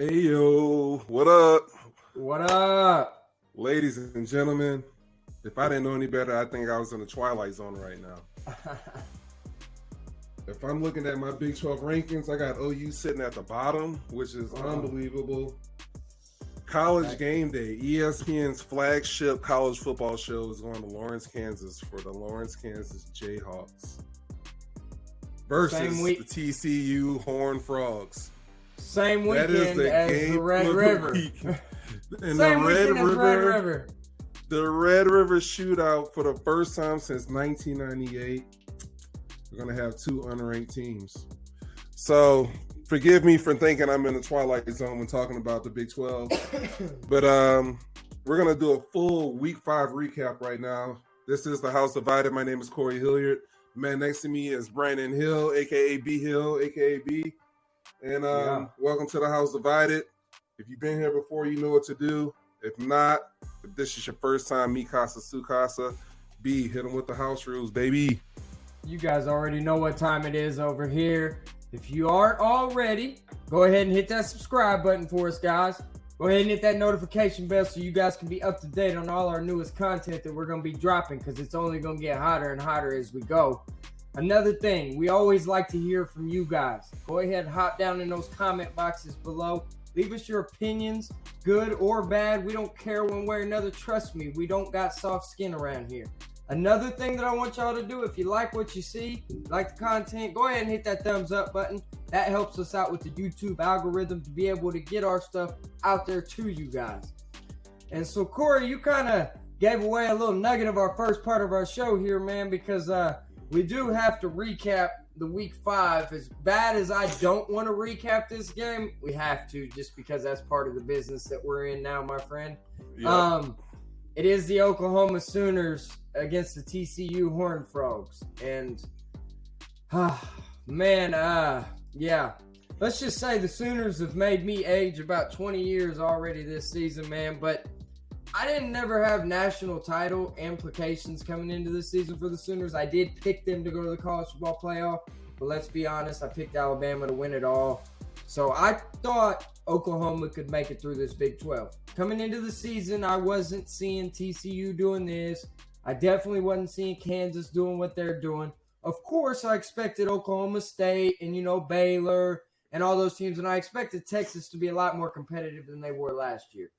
Hey yo, what up? What up? Ladies and gentlemen, if I didn't know any better, I think I was in the Twilight Zone right now. If I'm looking at my Big 12 rankings, I got OU sitting at the bottom, which is unbelievable. College Game Day, ESPN's flagship college football show, is going to Lawrence, Kansas for the Lawrence, Kansas Jayhawks versus the TCU Horned Frogs. Same weekend as the Red River. And Same weekend as Red River. The Red River shootout for the first time since 1998. We're going to have two unranked teams. So forgive me for thinking I'm in the Twilight Zone when talking about the Big 12. But we're going to do a full Week 5 recap right now. This is the House Divided. My name is Corey Hilliard. The man next to me is Brandon Hill, a.k.a. B Hill, a.k.a. B. And welcome to the House Divided. If you've been here before, you know what to do. If not, if this is your first time, mi casa, su casa. B, hit them with the house rules, baby. You guys already know what time it is over here. If you aren't already, go ahead and hit that subscribe button for us, guys. Go ahead and hit that notification bell so you guys can be up to date on all our newest content that we're going to be dropping, because it's only going to get hotter and hotter as we go. Another thing, we always like to hear from you guys. Go ahead and hop down in those comment boxes below. Leave us your opinions, good or bad. We don't care one way or another. Trust me, we don't got soft skin around here. Another thing that I want y'all to do, if you like what you see, like the content, go ahead and hit that thumbs up button. That helps us out with the YouTube algorithm to be able to get our stuff out there to you guys. And so, Corey, you kind of gave away a little nugget of our first part of our show here, man, because we do have to recap the Week 5. As bad as I don't want to recap this game, we have to, just because that's part of the business that we're in now, my friend. Yep. It is the Oklahoma Sooners against the TCU Horned Frogs. And, yeah. Let's just say the Sooners have made me age about 20 years already this season, man. But I didn't never have national title implications coming into this season for the Sooners. I did pick them to go to the college football playoff, but let's be honest, I picked Alabama to win it all. So I thought Oklahoma could make it through this Big 12. Coming into the season, I wasn't seeing TCU doing this. I definitely wasn't seeing Kansas doing what they're doing. Of course, I expected Oklahoma State and, Baylor and all those teams, and I expected Texas to be a lot more competitive than they were last year.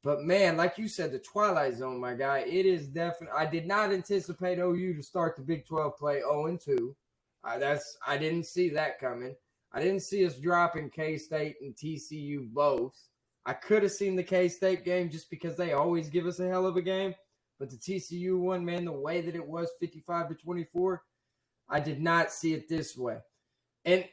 But, man, like you said, the Twilight Zone, my guy, it is definitely – I did not anticipate OU to start the Big 12 play 0-2. I didn't see that coming. I didn't see us dropping K-State and TCU both. I could have seen the K-State game just because they always give us a hell of a game. But the TCU one, man, the way that it was 55-24, I did not see it this way. And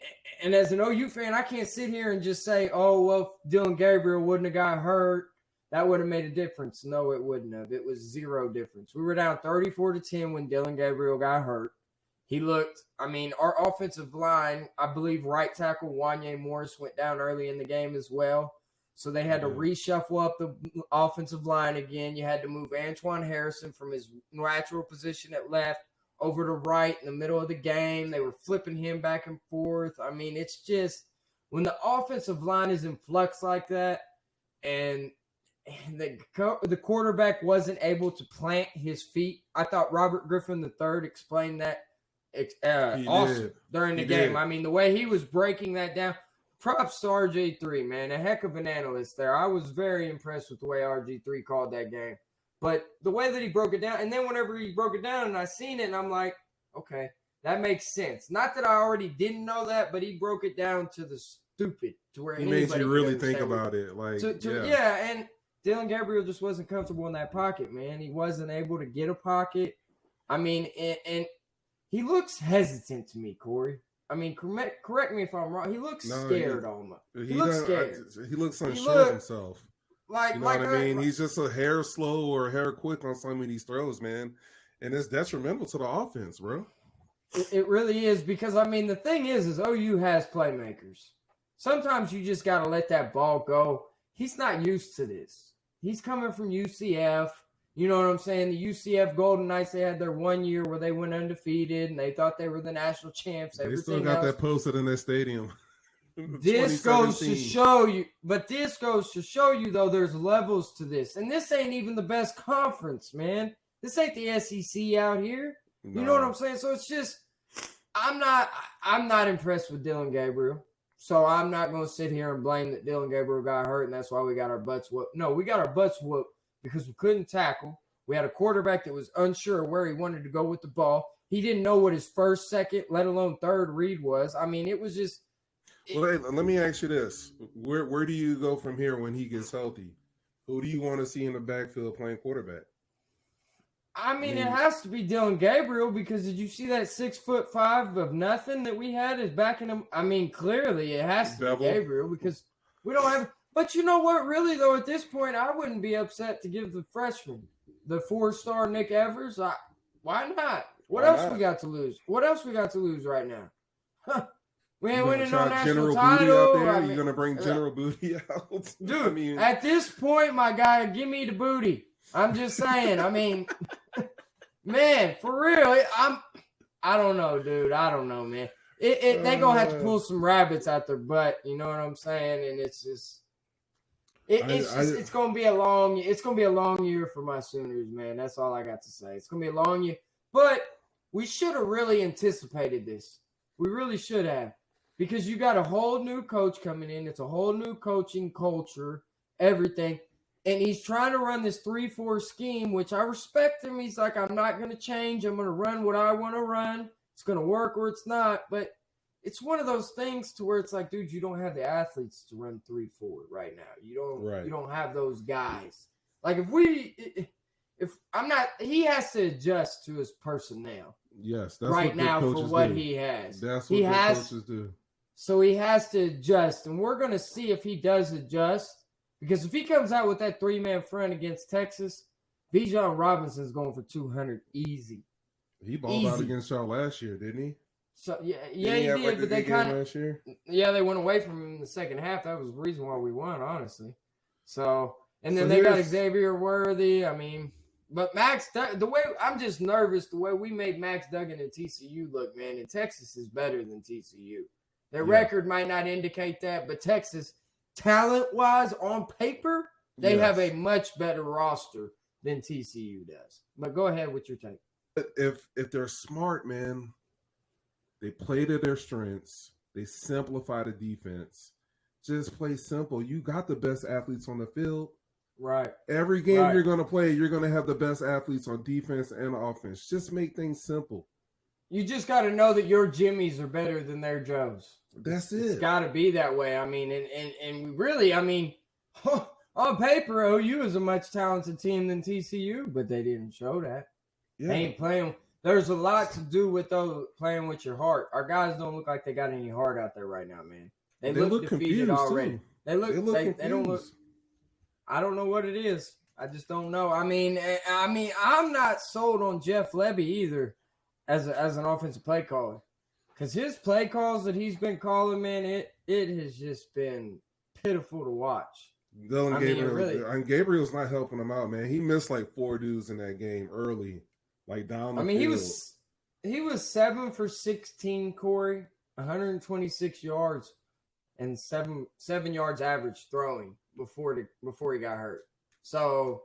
as an OU fan, I can't sit here and just say, oh, well, if Dylan Gabriel wouldn't have got hurt, that would have made a difference. No, it wouldn't have. It was zero difference. We were down 34-10 when Dylan Gabriel got hurt. He looked, our offensive line, I believe right tackle Wanye Morris went down early in the game as well. So they had to reshuffle up the offensive line again. You had to move Antoine Harrison from his natural position at left over to right in the middle of the game. They were flipping him back and forth. It's just when the offensive line is in flux like that and the quarterback wasn't able to plant his feet. I thought Robert Griffin III explained that awesome during the game. The way he was breaking that down. Props to RG3, man. A heck of an analyst there. I was very impressed with the way RG3 called that game. But the way that he broke it down, and then whenever he broke it down and I seen it, and I'm like, okay, that makes sense. Not that I already didn't know that, but he broke it down to the stupid, to where he made you really think about it. And Dylan Gabriel just wasn't comfortable in that pocket, man. He wasn't able to get a pocket. And he looks hesitant to me, Corey. Correct me if I'm wrong. He looks scared almost. He looks scared. He looks unsure of himself. He's just a hair slow or a hair quick on some of these throws, man. And it's detrimental to the offense, bro. It really is because, the thing is OU has playmakers. Sometimes you just got to let that ball go. He's not used to this. He's coming from UCF. You know what I'm saying? The UCF Golden Knights, they had their 1 year where they went undefeated, and they thought they were the national champs. They still got that posted in their stadium. This goes to show you, though, there's levels to this. And this ain't even the best conference, man. This ain't the SEC out here. No. You know what I'm saying? So it's just, I'm not impressed with Dylan Gabriel. So I'm not going to sit here and blame that Dylan Gabriel got hurt and that's why we got our butts whooped. No, we got our butts whooped because we couldn't tackle. We had a quarterback that was unsure where he wanted to go with the ball. He didn't know what his first, second, let alone third read was. I mean, it was just. Well, hey, let me ask you this. Where do you go from here when he gets healthy? Who do you want to see in the backfield playing quarterback? I mean, it has to be Dylan Gabriel because did you see that 6'5" of nothing that we had is backing him? I mean, clearly it has to be Gabriel because we don't have. But you know what? Really, though, at this point, I wouldn't be upset to give the freshman, the 4-star Nick Evers. Why not? What else we got to lose? What else we got to lose right now? Huh. We ain't winning no national title. Out there? You're gonna bring General Booty out, dude. I mean, at this point, my guy, give me the booty. I'm just saying. I mean, man, for real, I don't know, dude. I don't know, man. They gonna have to pull some rabbits out their butt. You know what I'm saying? And it's just, it's gonna be a long year for my Sooners, man. That's all I got to say. It's gonna be a long year, but we should have really anticipated this. We really should have. Because you got a whole new coach coming in. It's a whole new coaching culture, everything. And he's trying to run this 3-4 scheme, which I respect him. He's like, I'm not going to change. I'm going to run what I want to run. It's going to work or it's not. But it's one of those things to where it's like, dude, you don't have the athletes to run 3-4 right now. You don't have those guys. Like he has to adjust to his personnel. Yes, that's right what now coaches for what do. he has. That's what coaches do. So he has to adjust, and we're going to see if he does adjust. Because if he comes out with that 3-man front against Texas, Bijan Robinson's going for 200 easy. He balled out against y'all last year, didn't he? So he did. But they kind of they went away from him in the second half. That was the reason why we won, honestly. So and then they got Xavier Worthy. I mean. But Max, the way I'm just nervous, the way we made Max Duggan and TCU look, man, and Texas is better than TCU. Their record might not indicate that, but Texas, talent-wise, on paper, they have a much better roster than TCU does. But go ahead with your take. If they're smart, man, they play to their strengths. They simplify the defense. Just play simple. You got the best athletes on the field. Right. Every game you're going to play, you're going to have the best athletes on defense and offense. Just make things simple. You just got to know that your Jimmies are better than their Joes. That's it. It's got to be that way. I mean, and really, I mean, on paper, OU is a much talented team than TCU, but they didn't show that. Yeah. They ain't playing. There's a lot to do with playing with your heart. Our guys don't look like they got any heart out there right now, man. They look defeated already. Too. They don't look. I don't know what it is. I just don't know. I mean, I'm not sold on Jeff Lebby either as an offensive play caller, because his play calls that he's been calling, man, it has just been pitiful to watch. Gabriel's not helping him out, man. He missed like 4 dudes in that game early, like down the field. He was 7 for 16, Corey, 126 yards, and 7 yards average throwing before he got hurt. So,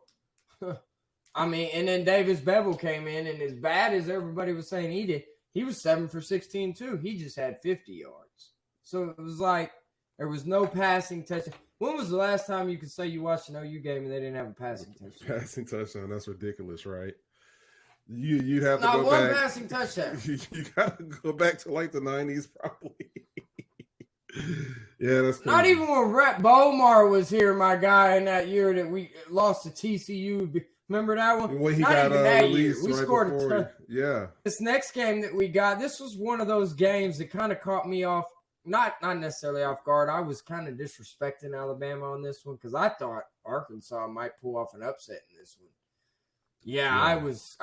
I mean, and then Davis Bevel came in, and as bad as everybody was saying he did, he was 7 for 16 too. He just had 50 yards. So it was like there was no passing touchdown. When was the last time you could say you watched an OU game and they didn't have a passing touchdown? Passing touchdown, that's ridiculous, right? You'd have to go back. Not one passing touchdown. You got to go back to like the 90s probably. Yeah, that's crazy. Not even when Rhett Bomar was here, my guy, in that year that we lost to TCU. Remember that one? When he got released, we scored a touchdown. Yeah. This next game that we got, this was one of those games that kind of caught me off, not necessarily off guard. I was kind of disrespecting Alabama on this one because I thought Arkansas might pull off an upset in this one. Yeah. I was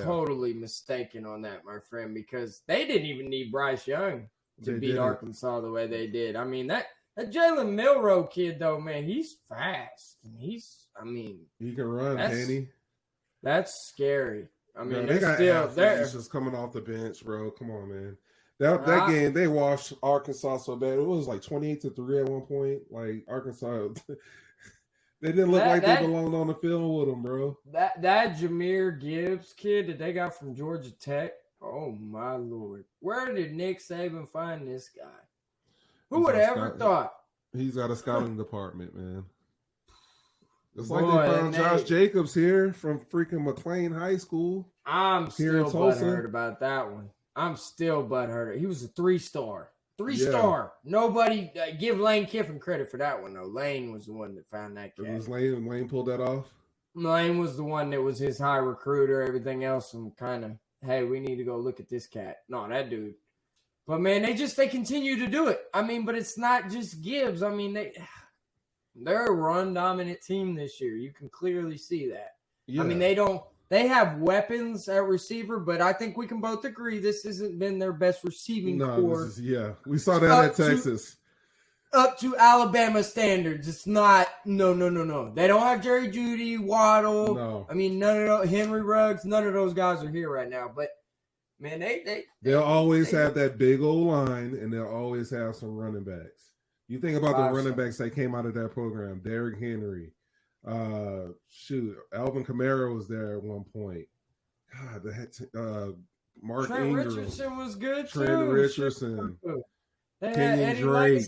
totally mistaken on that, my friend, because they didn't even need Bryce Young to beat Arkansas the way they did. I mean, that Jalen Milroe kid, though, man, he's fast. And he can run, can he? That's scary. I mean, they got still there. Just coming off the bench, bro. Come on, man. That game, they washed Arkansas so bad. It was like 28-3 at one point. Like Arkansas, they didn't look like they belonged on the field with them, bro. That Jahmyr Gibbs kid that they got from Georgia Tech. Oh my Lord, where did Nick Saban find this guy? Who would have ever thought? He's got a scouting department, man. It's like they found Josh Jacobs here from freaking McLean High School. I'm still butthurt about that one. I'm still butthurt. He was a 3-star. 3-star. Nobody give Lane Kiffin credit for that one, though. Lane was the one that found that cat. Was Lane pulled that off? Lane was the one that was his high recruiter. Everything else, and kind of, hey, we need to go look at this cat. No, that dude. But, man, they continue to do it. I mean, but it's not just Gibbs. I mean, they're a run-dominant team this year. You can clearly see that. Yeah. I mean, they have weapons at receiver, but I think we can both agree this hasn't been their best receiving core. We saw that at Texas. Up to Alabama standards. It's not, no. They don't have Jerry Jeudy, Waddle. No. I mean, Henry Ruggs, none of those guys are here right now. But, man, they'll always have that big old line, and they'll always have some running backs. You think about the running backs that came out of that program, Derrick Henry. Alvin Kamara was there at one point. God, Mark Trent Ingram. Richardson was good too. Trent Richardson. Kenyon Drake.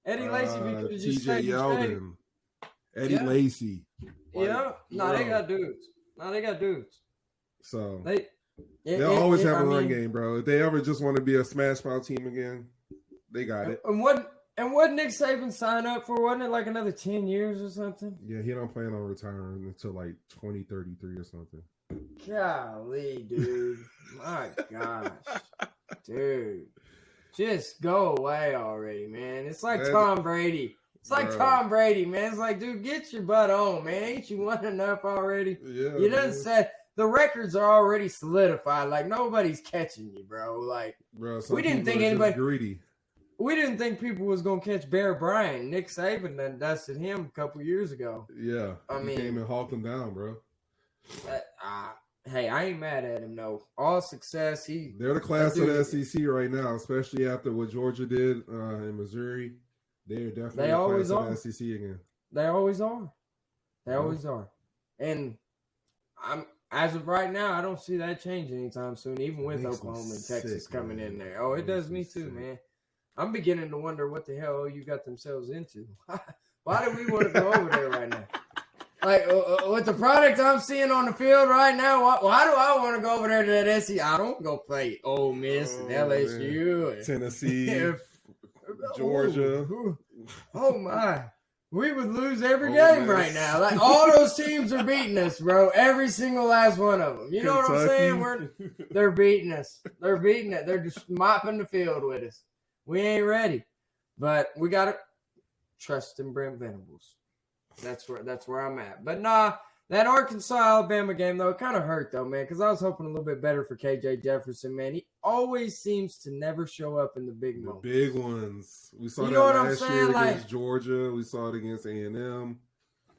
Eddie Lacy. TJ Yeldon. Eddie Lacy. Yeah. They got dudes. So they'll always have a run game, bro. If they ever just want to be a smash mouth team again, they got it. And what Nick Saban signed up for? Wasn't it like another 10 years or something? Yeah, he don't plan on retiring until like 2033 or something. Golly, dude. My gosh. Dude. Just go away already, man. It's like Tom Brady. It's like Tom Brady, man. It's like, dude, get your butt on, man. Ain't you won enough already? Yeah. You done said the records are already solidified. Like, nobody's catching you, bro. Like, we didn't think anybody greedy. We didn't think people was going to catch Bear Bryant. Nick Saban done dusted him a couple years ago. Yeah. He came and hawked him down, bro. Hey, I ain't mad at him, though. All success. They're the class of the SEC right now, especially after what Georgia did in Missouri. They're definitely the class of the SEC again. They always are. They always are. And as of right now, I don't see that changing anytime soon, even with Oklahoma and Texas coming in there. Oh, it does me too, man. I'm beginning to wonder what the hell you got themselves into. Why do we want to go over there right now? Like, with the product I'm seeing on the field right now, why do I want to go over there to that SEC? I don't go play Ole Miss and LSU. And Tennessee, Georgia. Oh, my. We would lose every game right now. Like, all those teams are beating us, bro. Every single last one of them. You know what I'm saying? They're beating us. They're beating it. They're just mopping the field with us. We ain't ready, but we got to trust in Brent Venables. That's where I'm at. But nah, that Arkansas-Alabama game, though, it kind of hurt, though, man, because I was hoping a little bit better for KJ Jefferson, man. He always seems to never show up in the big moments. The big ones. We saw that last year against Georgia. We saw it against A&M.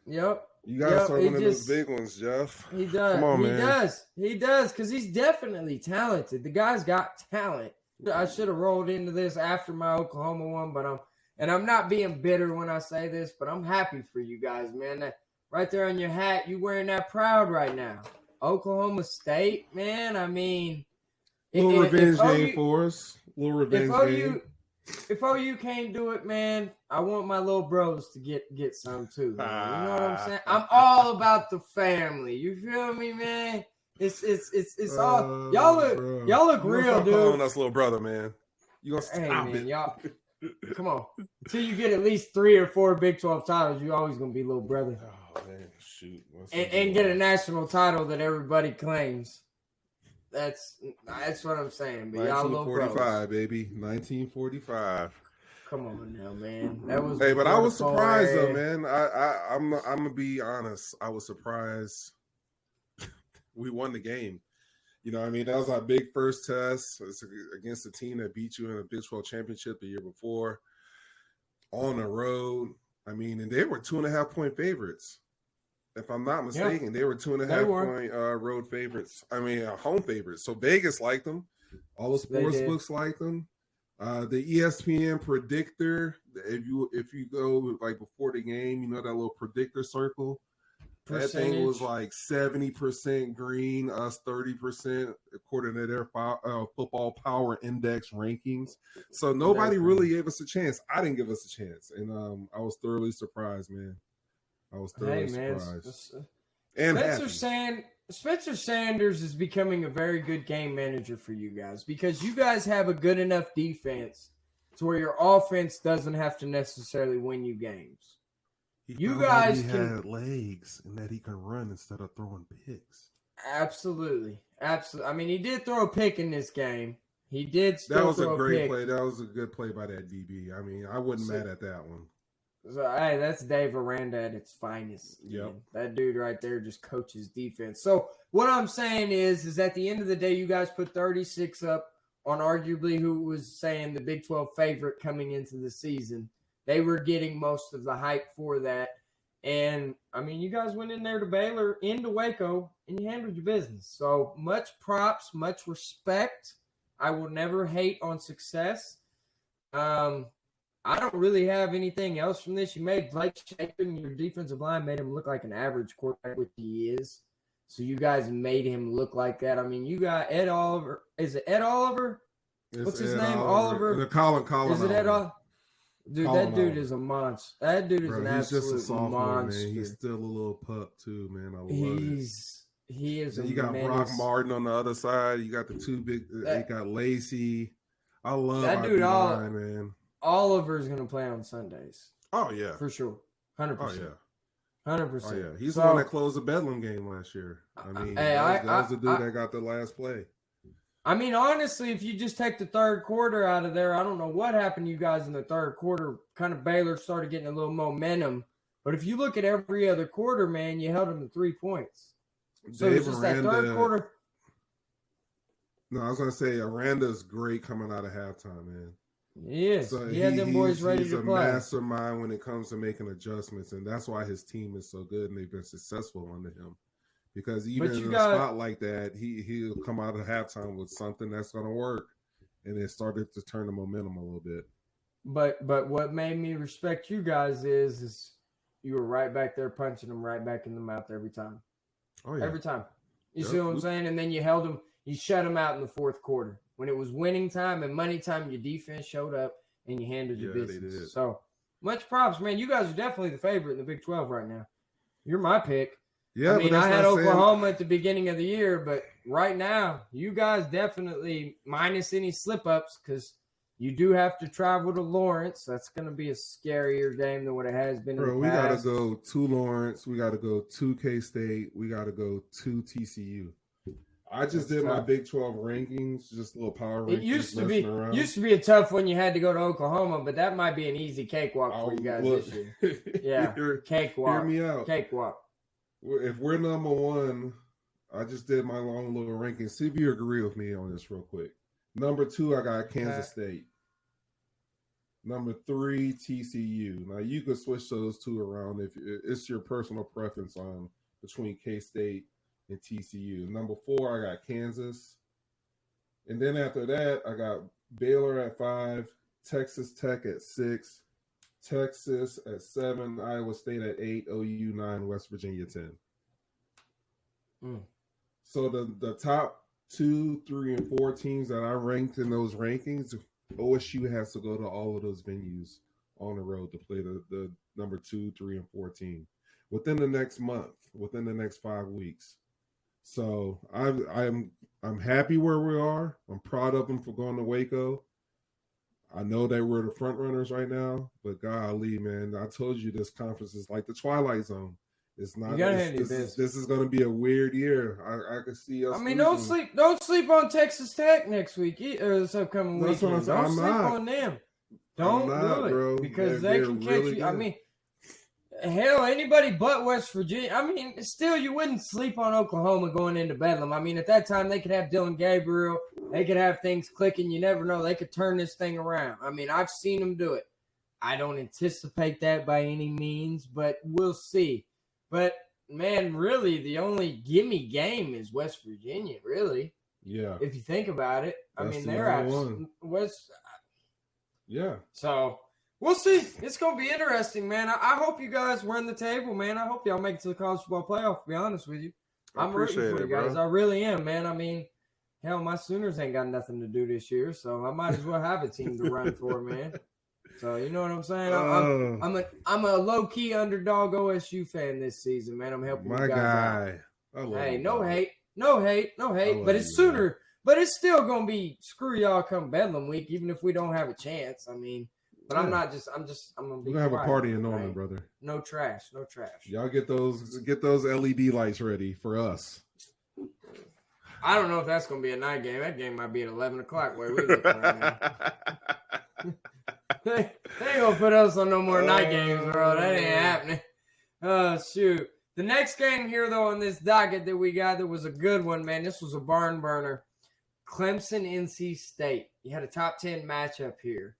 Yep. You got to start winning those big ones, Jeff. He does. Come on, man. He does, because he's definitely talented. The guy's got talent. I should have rolled into this after my Oklahoma one, but I'm not being bitter when I say this, but I'm happy for you guys, man. That right there on your hat, you wearing that proud right now. Oklahoma State, man. I mean, little revenge game for us. Little revenge game. If OU can't do it, man, I want my little bros to get some too. Man. You know what I'm saying? I'm all about the family. You feel me, man? It's all y'all look real, dude. Calling us little brother, man. You gonna stop it? Y'all, come on. Until you get at least 3 or 4 Big 12 titles, you always gonna be little brother. Oh man, shoot. And get a national title that everybody claims. That's what I'm saying. But y'all little brothers. 1945, baby. 1945. Come on now, man. That was. Hey, but I was surprised though, man. I'm gonna be honest. I was surprised. We won the game. You know what I mean? That was our big first test. It's against a team that beat you in a Big 12 championship the year before. On the road. I mean, and they were 2.5-point favorites. If I'm not mistaken, they were 2.5-point road favorites. I mean, home favorites. So Vegas liked them. All the sports books like them. The ESPN predictor, if you go like before the game, you know that little predictor circle. That thing was like 70% green, us 30%, according to their football power index rankings. So nobody really gave us a chance. I didn't give us a chance, and I was thoroughly surprised, man. I was thoroughly surprised. And Spencer Sanders is becoming a very good game manager for you guys because you guys have a good enough defense to where your offense doesn't have to necessarily win you games. You guys had legs and that he can run instead of throwing picks. Absolutely. I mean, he did throw a pick in this game. He did still throw a pick. That was a great play. That was a good play by that DB. I mean, I wasn't mad at that one. So, hey, that's Dave Aranda at its finest. Yep. That dude right there just coaches defense. So what I'm saying is at the end of the day, you guys put 36 up on arguably who was saying the Big 12 favorite coming into the season. They were getting most of the hype for that. And, I mean, you guys went in there to Baylor, into Waco, and you handled your business. So much props, much respect. I will never hate on success. I don't really have anything else from this. You made Blake Shapen, your defensive line, made him look like an average quarterback, which he is. So you guys made him look like that. I mean, you got Ed Oliver. Is it Ed Oliver? What's his name? Oliver. Colin. Is it Ed Oliver? Dude, Colin that dude Oliver. Is a monster. That dude is an absolute just a sophomore, monster. Man. He's still a little pup too, man. I love it. He is. You got Brock Martin on the other side. You got the two big. You got Lacey. I love that dude. Man. Oliver's gonna play on Sundays. Oh yeah, for sure, 100%. Oh yeah, 100%. Oh yeah, he's the one that closed the Bedlam game last year. I mean, that was the dude that got the last play. I mean, honestly, if you just take the third quarter out of there, I don't know what happened to you guys in the third quarter. Kind of Baylor started getting a little momentum, but if you look at every other quarter, man, you held them to 3 points. So it's just that third quarter. No, I was gonna say Aranda's great coming out of halftime, man. Yes, so he had them boys ready to play. He's a mastermind when it comes to making adjustments, and that's why his team is so good and they've been successful under him. Because even in a spot like that, he'll come out of halftime with something that's going to work, and it started to turn the momentum a little bit. But what made me respect you guys is you were right back there punching them right back in the mouth every time. Oh yeah, every time. You see what I'm saying? And then you held them, you shut them out in the fourth quarter. When it was winning time and money time, your defense showed up and you handled your business. They did. So much props, man. You guys are definitely the favorite in the Big 12 right now. You're my pick. Yeah, I mean, I had Oklahoma at the beginning of the year, but right now, you guys definitely, minus any slip-ups, because you do have to travel to Lawrence. That's going to be a scarier game than what it has been in the past. We got to go to Lawrence. We got to go to K-State. We got to go to TCU. I just did my Big 12 rankings, just a little power rankings. It used to be a tough one. You had to go to Oklahoma, but that might be an easy cakewalk for you guys this year. Yeah, cakewalk. Hear me out. Cakewalk. If we're number one, I just did my long little rankings. See if you agree with me on this real quick. Number 2, I got Kansas State. Number 3, TCU. Now, you could switch those two around if it's your personal preference on between K-State and TCU. Number 4, I got Kansas. And then after that, I got Baylor at 5, Texas Tech at 6, Texas at 7, Iowa State at 8, OU 9, West Virginia 10. So the top 2, 3, and 4 teams that I ranked in those rankings, OSU has to go to all of those venues on the road to play the number 2, 3, and 4 team within the next month, within the next 5 weeks. So I'm happy where we are. I'm proud of them for going to Waco. I know that we're the front runners right now, but golly, man, I told you this conference is like the Twilight Zone. It's not. This is going to be a weird year. I can see us. I mean, don't sleep on Texas Tech next week or this upcoming weekend. Don't sleep on them. Don't do it, bro, because they can catch you. Good. I mean, hell, anybody but West Virginia. I mean, still, you wouldn't sleep on Oklahoma going into Bedlam. I mean, at that time, they could have Dylan Gabriel. They could have things clicking. You never know. They could turn this thing around. I mean, I've seen them do it. I don't anticipate that by any means, but we'll see. But, man, really, the only gimme game is West Virginia, really. Yeah. If you think about it, That's I mean, the they're number one. Yeah. So we'll see. It's gonna be interesting, man. I hope you guys run the table, man. I hope y'all make it to the college football playoff. To be honest with you, I'm rooting for you guys. Bro. I really am, man. I mean, hell, my Sooners ain't got nothing to do this year, so I might as well have a team to run for, man. So you know what I'm saying? I'm a low key underdog OSU fan this season, man. I'm helping you guys out. Hey, no hate. But it's Sooner. But it's still gonna be screw y'all come Bedlam week, even if we don't have a chance. I mean, but I'm gonna be. We're gonna have a party in Norman, brother. No trash. Y'all get those LED lights ready for us. I don't know if that's gonna be a night game. That game might be at 11 o'clock where we look right now. They ain't gonna put us on no more night games, bro. That ain't happening. Oh, shoot. The next game here, though, on this docket that we got, that was a good one, man. This was a barn burner. Clemson NC State. You had a top 10 matchup here.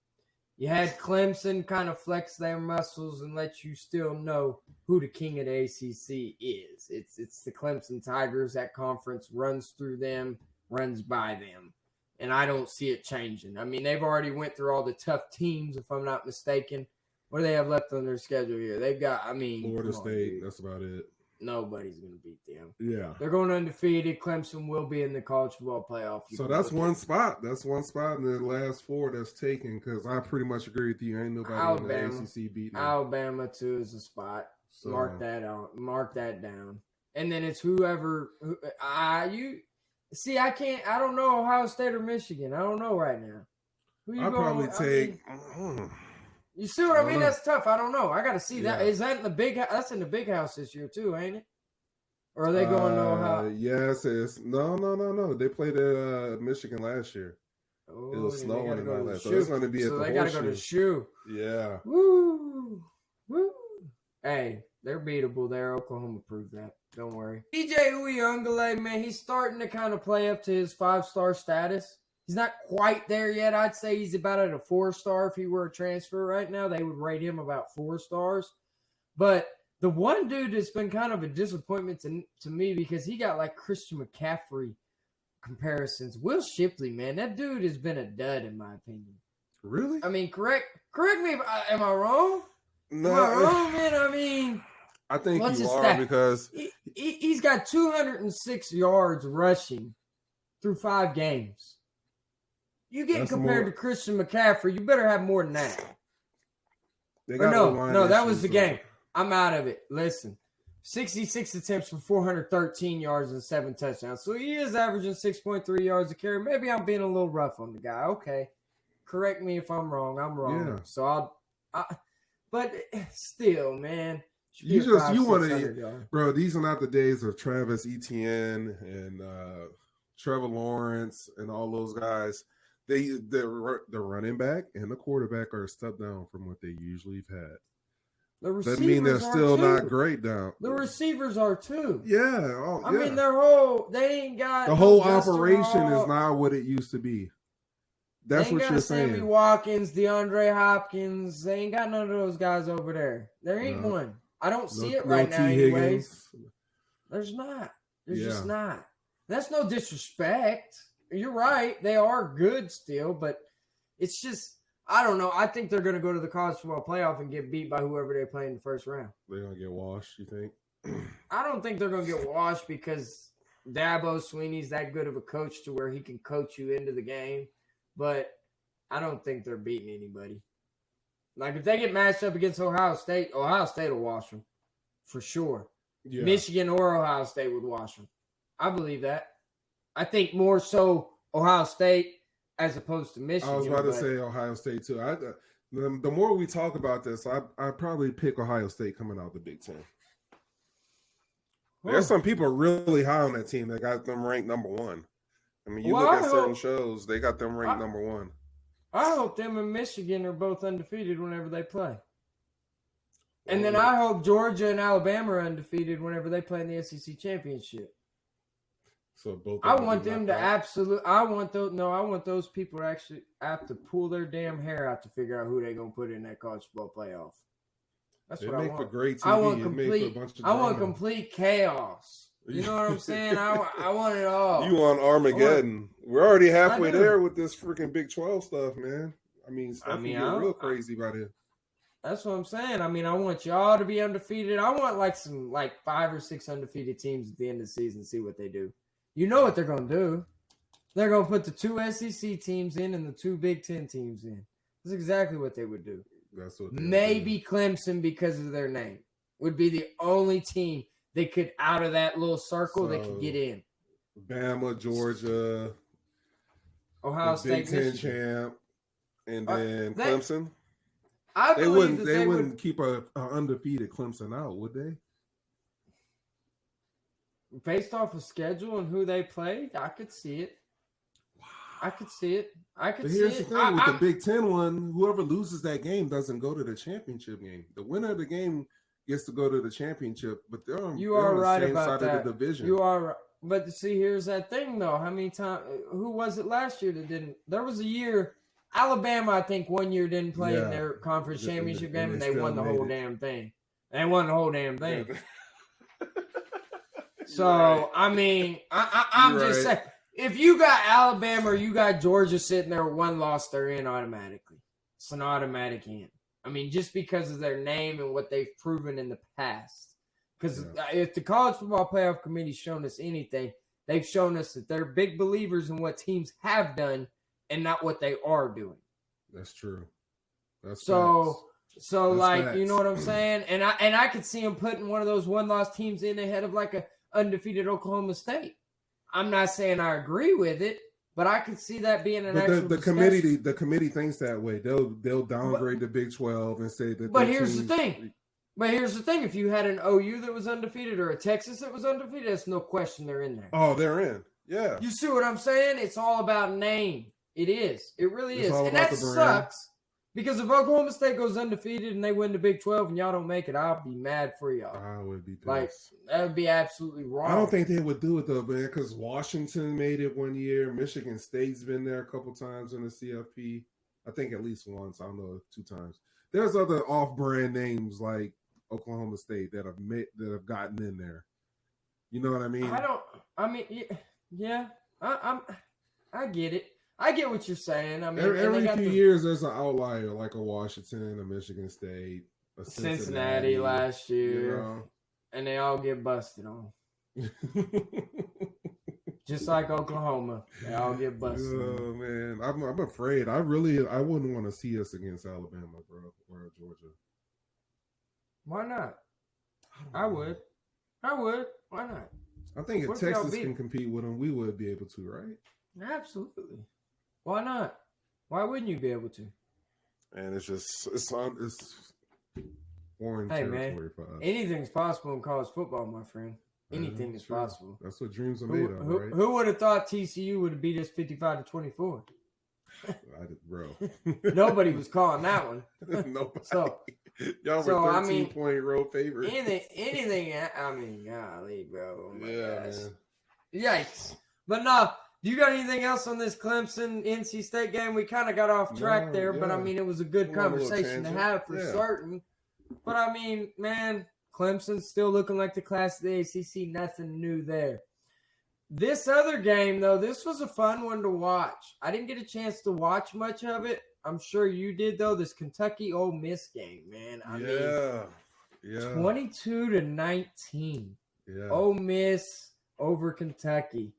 You had Clemson kind of flex their muscles and let you still know who the king of the ACC is. It's the Clemson Tigers. That conference runs through them, runs by them. And I don't see it changing. I mean, they've already went through all the tough teams, if I'm not mistaken. What do they have left on their schedule here? They've got, Florida State. That's about it. Nobody's going to beat them. Yeah. They're going undefeated. Clemson will be in the college football playoff. So that's one spot. That's one spot in the last four that's taken, because I pretty much agree with you. Ain't nobody in the ACC beating them. Alabama, too, is a spot. So. Mark that down. And then it's whoever see, I don't know Ohio State or Michigan. I don't know right now. I'll probably take. You see what I mean? That's tough. I don't know. I got to see that. Is that in the big? That's in the big house this year too, ain't it? Or are they going to Ohio? Yes, it's no. They played at Michigan last year. Oh, it was snowing and all that, so it's going to be at the Horseshoe. So they got to go to Shoe. Yeah. Woo. Hey, they're beatable there. Oklahoma proved that. Don't worry. DJ Uyunglele, man, he's starting to kind of play up to his 5-star status. He's not quite there yet. I'd say he's about at a 4-star. If he were a transfer right now, they would rate him about 4 stars. But the one dude that's been kind of a disappointment to me, because he got like Christian McCaffrey comparisons. Will Shipley, man, that dude has been a dud in my opinion. Really? I mean, correct me if am I wrong? No, am I wrong, man? I mean, I think you are, because he's got 206 yards rushing through 5 games. You get compared to Christian McCaffrey, you better have more than that. No, that was the game. I'm out of it. Listen, 66 attempts for 413 yards and 7 touchdowns. So he is averaging 6.3 yards a carry. Maybe I'm being a little rough on the guy. Okay. Correct me if I'm wrong. I'm wrong. Yeah. So but still, man. You want to, bro, these are not the days of Travis Etienne and Trevor Lawrence and all those guys. The running back and the quarterback are a step down from what they usually have had. That mean they're still not great down. The receivers are too. Yeah. I mean, they ain't got the whole operation is not what it used to be. That's what you're saying. Sammy Watkins, DeAndre Hopkins, they ain't got none of those guys over there. There ain't one. I don't see it right now anyways. There's not. There's just not. That's no disrespect. You're right. They are good still, but it's just, I don't know. I think they're going to go to the college football playoff and get beat by whoever they play in the first round. They're going to get washed, you think? I don't think they're going to get washed because Dabo Swinney's that good of a coach to where he can coach you into the game. But I don't think they're beating anybody. Like, if they get matched up against Ohio State will wash them. For sure. Yeah. Michigan or Ohio State would wash them. I believe that. I think more so Ohio State as opposed to Michigan. I was about to say Ohio State, too. The more we talk about this, I probably pick Ohio State coming out the Big Ten. There's some people really high on that team that got them ranked number 1. I mean, look at certain shows, they got them ranked number 1. I hope them and Michigan are both undefeated whenever they play. And then I hope Georgia and Alabama are undefeated whenever they play in the SEC championship. So both. I want them to I want those people to actually have to pull their damn hair out to figure out who they're gonna put in that college football playoff. That's what I want. For great TV. I want complete chaos. You know what I'm saying? I want it all. You want Armageddon? We're already halfway there with this freaking Big 12 stuff, man. I mean, stuff can get real crazy by then. That's what I'm saying. I mean, I want y'all to be undefeated. I want like 5 or 6 undefeated teams at the end of the season. See what they do. You know what they're gonna do? They're gonna put the 2 SEC teams in and the 2 Big 10 teams in. That's exactly what they would do. That's what. Maybe Clemson, because of their name, would be the only team they could, out of that little circle, they could get in. Bama, Georgia, Ohio State, Big 10 champ, and then Clemson. They wouldn't keep a undefeated Clemson out, would they? Based off of schedule and who they played, I could see it. I could see it. But here's the thing with the Big 10 one, whoever loses that game doesn't go to the championship game. The winner of the game gets to go to the championship, but they're on the same side of the division. You are right. But see, here's that thing though. How many times? Who was it last year that didn't? There was a year. Alabama, I think, one year didn't play in their conference championship game, and they won the whole damn thing. They won the whole damn thing. So right. I mean, I'm just saying. If you got Alabama or you got Georgia sitting there with one loss, they're in automatically. It's an automatic in. I mean, just because of their name and what they've proven in the past. Because if the College Football Playoff Committee's shown us anything, they've shown us that they're big believers in what teams have done and not what they are doing. That's true. That's so like facts. You know what I'm saying? And I could see them putting one of those one-loss teams in ahead of like a undefeated Oklahoma State. I'm not saying I agree with it, but I could see that being an actual discussion. The committee thinks that way. They'll downgrade the Big 12 and say that. But here's the thing. If you had an OU that was undefeated or a Texas that was undefeated, there's no question they're in there. Oh, they're in. Yeah. You see what I'm saying? It's all about name. It is. It really is. And that sucks. Because if Oklahoma State goes undefeated and they win the Big 12 and y'all don't make it, I'll be mad for y'all. I would be pissed. Like, that would be absolutely wrong. I don't think they would do it, though, man, because Washington made it one year. Michigan State's been there a couple times in the CFP. I think at least once. I don't know, 2 times. There's other off-brand names like Oklahoma State that have gotten in there. You know what I mean? I get it. I get what you're saying. I mean, every few years there's an outlier like a Washington, a Michigan State, a Cincinnati last year, you know? And they all get busted on. Just like Oklahoma, they all get busted. Oh man, I'm afraid. I wouldn't want to see us against Alabama, bro, or Georgia. Why not? I would. Why not? I think if Texas can compete with them, we would be able to, right? Absolutely. Why not? Why wouldn't you be able to? And it's foreign territory for us. Anything's possible in college football, my friend. Anything is possible. That's what dreams are made of, right? Who would have thought TCU would have beat us 55-24? Bro. Nobody was calling that one. Nobody. Y'all were 13-point road favorites. Anything, I mean, golly, bro. Oh yeah, gosh. Man. Yikes. But no, do you got anything else on this Clemson NC State game? We kind of got off track there, but I mean, it was a good conversation to have for certain. But I mean, man, Clemson's still looking like the class of the ACC. Nothing new there. This other game, though, this was a fun one to watch. I didn't get a chance to watch much of it. I'm sure you did, though. This Kentucky Ole Miss game, man. I mean, 22-19. Yeah. Ole Miss over Kentucky.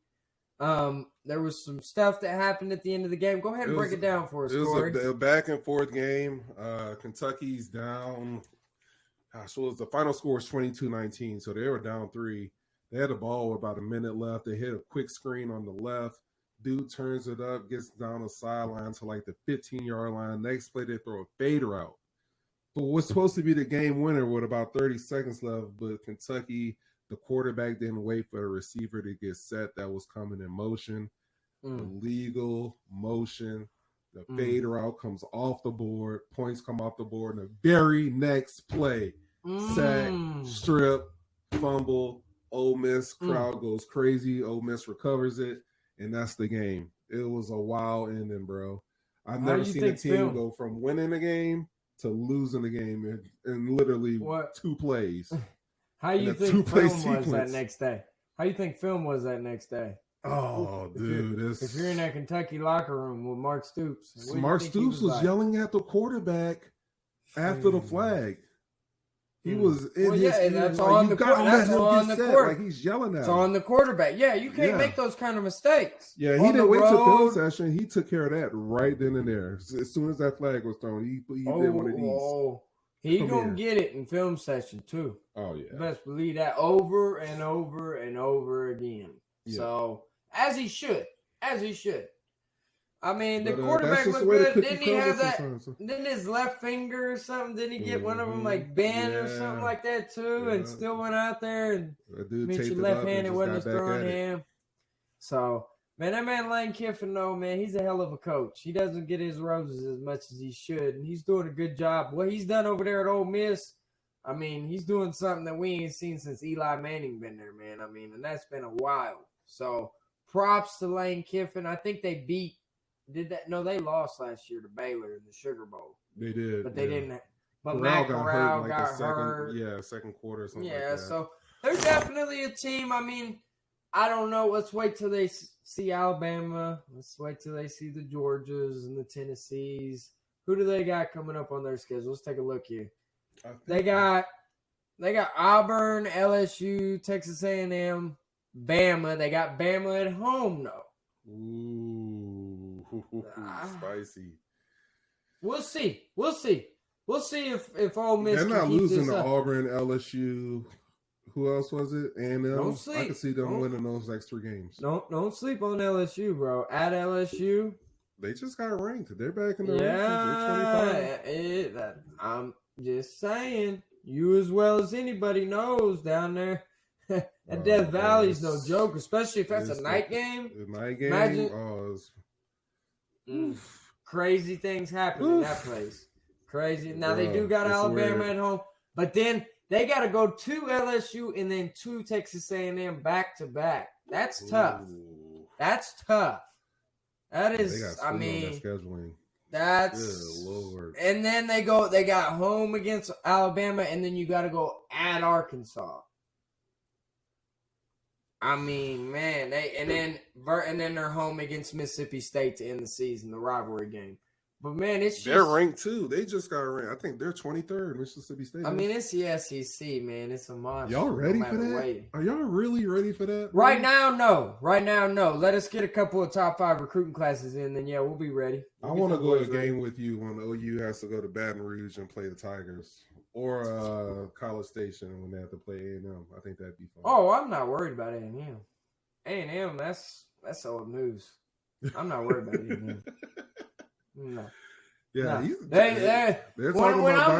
There was some stuff that happened at the end of the game. Go ahead and break it down for us, Corey. It was a back and forth game. Kentucky's down. Gosh, the final score was 22-19, so they were down 3. They had the ball with about a minute left. They hit a quick screen on the left. Dude turns it up, gets down the sideline to like the 15-yard line. Next play, they throw a fade route. But what's supposed to be the game winner with about 30 seconds left, but Kentucky, the quarterback didn't wait for the receiver to get set. That was coming in motion. Illegal motion. The fade route comes off the board. Points come off the board. And the very next play, sack, strip, fumble. Ole Miss crowd goes crazy. Ole Miss recovers it, and that's the game. It was a wild ending, bro. I've never seen a team go from winning a game to losing the game in literally 2 plays. How you think film was that next day? How you think film was that next day? Oh, dude. If you're in that Kentucky locker room with Mark Stoops. Mark Stoops was yelling at the quarterback after the flag. He was in his ear, that's like, on the court. Like he's yelling at It's him. on the quarterback. Yeah, you can't make those kind of mistakes. Yeah, he didn't wait till film session. He took care of that right then and there. As soon as that flag was thrown, he did one of these. He gonna get it in film session too. Oh yeah, best believe that over and over and over again. Yeah. So as he should. I mean, the quarterback looked good. Didn't he have that? Didn't his left finger or something? Didn't he get one of them like bent or something like that too? And still went out there and meant your left-handed wasn't throwing him. So, man, that man Lane Kiffin, though, man, he's a hell of a coach. He doesn't get his roses as much as he should, and he's doing a good job. What he's done over there at Ole Miss, I mean, he's doing something that we ain't seen since Eli Manning been there, man. I mean, and that's been a while. So, props to Lane Kiffin. I think they they lost last year to Baylor in the Sugar Bowl. They did. But they didn't. But Matt Corral got hurt. Second quarter or something like that. So they're definitely a team. I mean, I don't know. Let's wait till they see Alabama. Let's wait till they see the Georgias and the Tennessees. Who do they got coming up on their schedule? Let's take a look here. They got Auburn, LSU, Texas A&M, Bama. They got Bama at home, though. Ooh, spicy. We'll see if Ole Miss. They're not losing to Auburn, LSU. Who else was it? A&M. Don't sleep. I can see them winning those next 3 games. Don't sleep on LSU, bro. At LSU, they just got ranked. They're back in the rankings. They're 25. I'm just saying. You as well as anybody knows down there. That Death Valley's no joke, especially if that's a night game. The night game. Imagine, crazy things happen in that place. Crazy. Now they do got Alabama at home, but then they got to go to LSU and then to Texas A&M back to back. That's tough. That's tough. That is. I mean, scheduling. That's good Lord. And then they got home against Alabama, and then you got to go at Arkansas. I mean, man, and then they're home against Mississippi State to end the season, the rivalry game. But man, they're ranked too. They just got ranked. I think they're 23rd, Mississippi State. I mean, it's the SEC, man. It's a monster. Y'all ready for that? Are y'all really ready for that? Right now, no. Let us get a couple of top 5 recruiting classes in, then yeah, we'll be ready. I want to go to a game with you when OU has to go to Baton Rouge and play the Tigers. Or College Station when they have to play A&M. I think that'd be fun. Oh, I'm not worried about A&M. A&M, that's old news. I'm not worried about A&M. No. Yeah. No. When I'm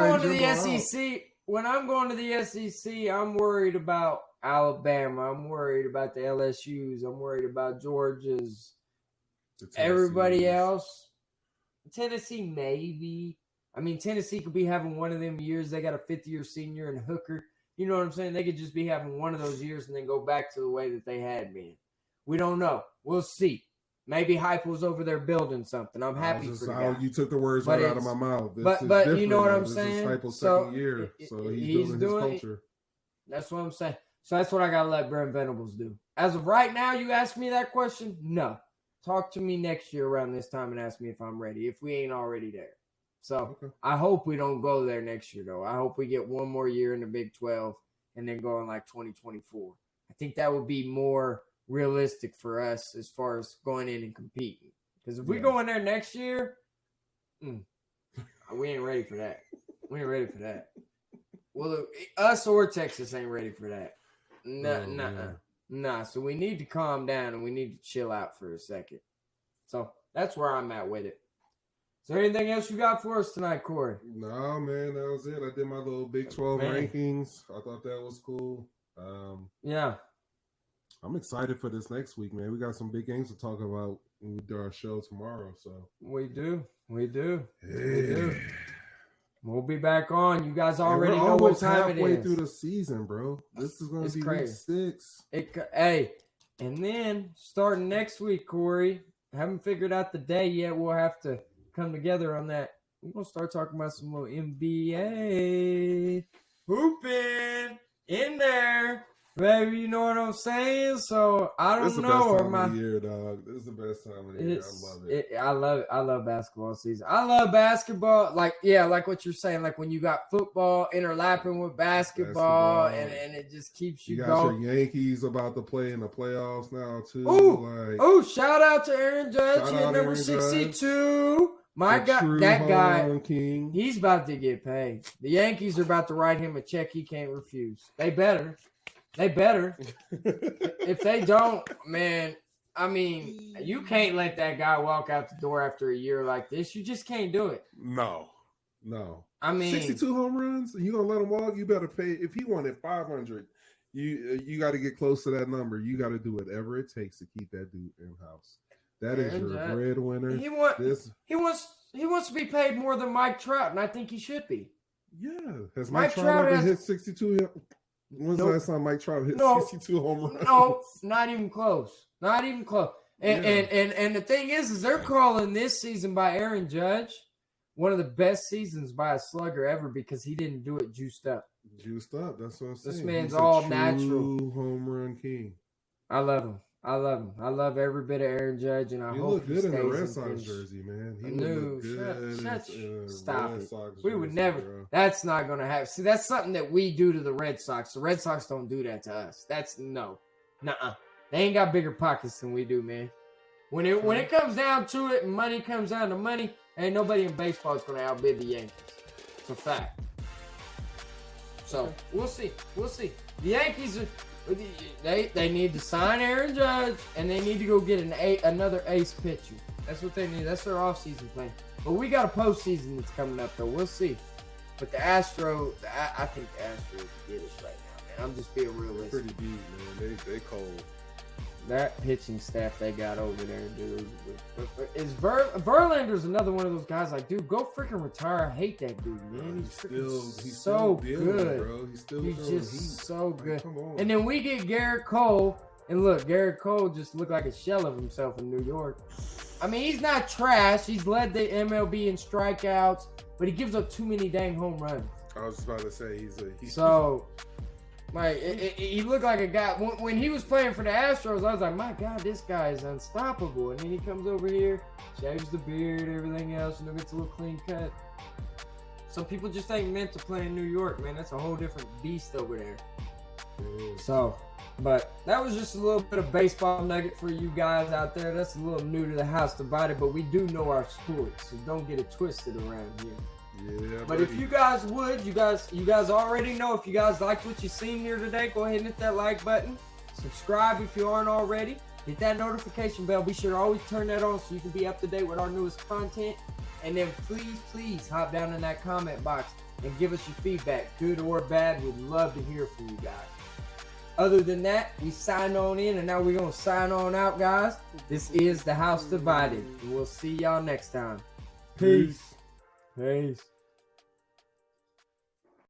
going to the SEC, I'm worried about Alabama. I'm worried about the LSUs. I'm worried about Georgia's. Everybody else. Tennessee, maybe. I mean, Tennessee could be having one of them years. They got a 5th-year senior and Hooker. You know what I'm saying? They could just be having one of those years and then go back to the way that they had been. We don't know. We'll see. Maybe Heupel's over there building something. I'm happy for the guy. You took the words right out of my mouth. But you know what I'm saying? This is Heupel's second year, so he's building his culture. That's what I'm saying. So that's what I got to let Brent Venables do. As of right now, you ask me that question? No. Talk to me next year around this time and ask me if I'm ready, if we ain't already there. So I hope we don't go there next year, though. I hope we get one more year in the Big 12 and then go in like 2024. I think that would be more realistic for us as far as going in and competing. Because if we go in there next year, we ain't ready for that. We ain't ready for that. Well, us or Texas ain't ready for that. Nah. So we need to calm down and we need to chill out for a second. So that's where I'm at with it. Is there anything else you got for us tonight, Corey? No, man, that was it. I did my little Big 12 rankings. I thought that was cool. Yeah. I'm excited for this next week, man. We got some big games to talk about when we do our show tomorrow. So we do. Hey. We do. We'll be back on. You guys already know what time it is. Halfway through the season, bro. This is going to be crazy. Week 6. Hey, and then starting next week, Corey, haven't figured out the day yet. We'll have to come together on that. We're going to start talking about some little NBA. Hooping in there. Baby, you know what I'm saying? So I don't know. It's the best time of the year, dog. This is the best time of the year. I love it. I love it. I love basketball season. I love basketball. Like what you're saying. Like when you got football interlapping with basketball. And it just keeps you going. You got your Yankees about to play in the playoffs now too. Shout out to Aaron Judge at number 62. My God, that guy, King. He's about to get paid. The Yankees are about to write him a check he can't refuse. They better. If they don't, man, I mean, you can't let that guy walk out the door after a year like this. You just can't do it. No. I mean, 62 home runs. You gonna let him walk? You better pay. If he wanted 500, you got to get close to that number. You got to do whatever it takes to keep that dude in house. That is your breadwinner. He wants to be paid more than Mike Trout, and I think he should be. Yeah, has Mike Trout ever hit 62? When's the last time Mike Trout hit 62 home runs? No, not even close. Not even close. And the thing is they're calling this season by Aaron Judge one of the best seasons by a slugger ever because he didn't do it juiced up. Juiced up, that's what I'm saying. This man's all natural. Home run king. I love him. I love every bit of Aaron Judge, and I hope he look good in the stays Red Sox jersey, man. He look good. Stop it. We would never. Bro. That's not going to happen. See, that's something that we do to the Red Sox. The Red Sox don't do that to us. That's nuh-uh. They ain't got bigger pockets than we do, man. When it comes down to it, and money comes down to money, ain't nobody in baseball is going to outbid the Yankees. It's a fact. So we'll see. The Yankees are. They need to sign Aaron Judge, and they need to go get another ace pitcher. That's what they need. That's their offseason plan. But we got a postseason that's coming up, though. We'll see. But the Astros, I think the Astros get it right now, man. I'm just being realistic. Pretty deep, man. They cold. That pitching staff they got over there, dude. Verlander's another one of those guys like, dude, go freaking retire. I hate that dude, man. He's so good. Bro. He's just so good. Come on. And then we get Garrett Cole. And look, Garrett Cole just looked like a shell of himself in New York. I mean, he's not trash. He's led the MLB in strikeouts, but he gives up too many dang home runs. I was just about to say he looked like a guy. When he was playing for the Astros, I was like, my God, this guy is unstoppable. And then he comes over here, shaves the beard, everything else, gets a little clean cut. Some people just ain't meant to play in New York, man. That's a whole different beast over there. So, but that was just a little bit of baseball nugget for you guys out there. That's a little new to the House Divided, but we do know our sports, so don't get it twisted around here. Yeah, but if you guys would, you guys already know, if you guys liked what you seen here today, go ahead and hit that like button. Subscribe if you aren't already. Hit that notification bell. Be sure to always turn that on so you can be up to date with our newest content. And then please hop down in that comment box and give us your feedback, good or bad. We'd love to hear from you guys. Other than that, we sign on in, and now we're going to sign on out, guys. This is The House Divided. We'll see y'all next time. Peace.